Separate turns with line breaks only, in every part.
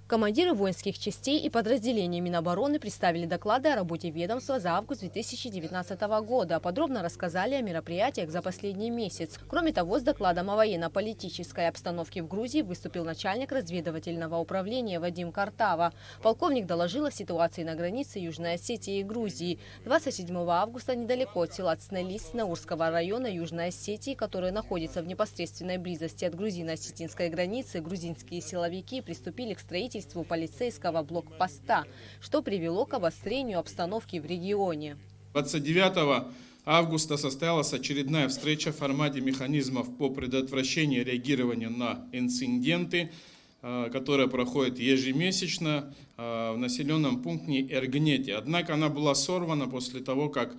Командиры воинских частей и подразделений Минобороны представили доклады о работе ведомства за август 2019 года. Подробно рассказали о мероприятиях за последний месяц. Кроме того, с докладом о военно-политической обстановке в Грузии выступил начальник разведывательного управления Вадим Картава. Полковник доложил о ситуации на границе Южной Осетии и Грузии. 27 августа недалеко от села Цнелис Наурского района Южной Осетии, который находится в непосредственной близости от грузино-осетинской границы, грузинские силовики приступили к строительству полицейского блокпоста, что привело к обострению обстановки в регионе.
29 августа состоялась очередная встреча в формате механизмов по предотвращению и реагированию на инциденты, которая проходит ежемесячно в населенном пункте Эргнете. Однако она была сорвана после того, как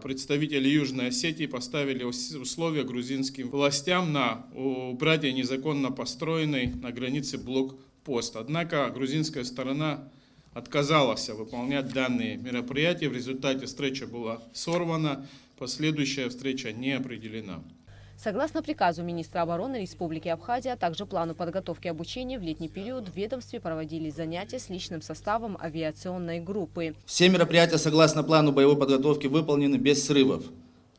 представители Южной Осетии поставили условия грузинским властям на убрание незаконно построенный на границе блокпост. Однако грузинская сторона отказалась выполнять данные мероприятия. В результате встреча была сорвана, последующая встреча не определена.
Согласно приказу министра обороны Республики Абхазия, а также плану подготовки обучения, в летний период в ведомстве проводились занятия с личным составом авиационной группы.
Все мероприятия согласно плану боевой подготовки выполнены без срывов.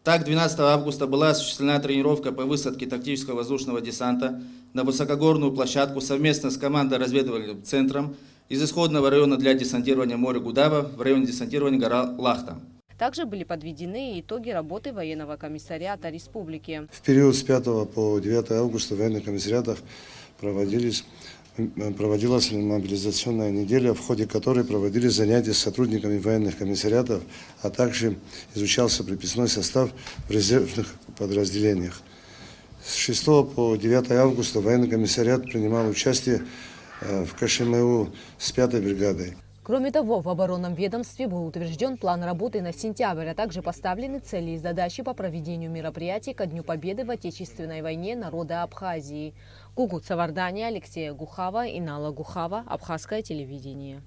Так, 12 августа была осуществлена тренировка по высадке тактического воздушного десанта на высокогорную площадку совместно с командой разведывательным центром из исходного района для десантирования моря Гудава в районе десантирования гора Лахта.
Также были подведены итоги работы военного комиссариата республики.
В период с 5 по 9 августа в военных комиссариатах проводилась мобилизационная неделя, в ходе которой проводились занятия с сотрудниками военных комиссариатов, а также изучался приписной состав в резервных подразделениях. С 6 по 9 августа военный комиссариат принимал участие в КШМУ с 5-й бригадой.
Кроме того, в оборонном ведомстве был утвержден план работы на сентябрь, а также поставлены цели и задачи по проведению мероприятий ко Дню Победы в Отечественной войне народа Абхазии. Гугут Савардания, Алексея Гухава, Инала Гухава, Абхазское телевидение.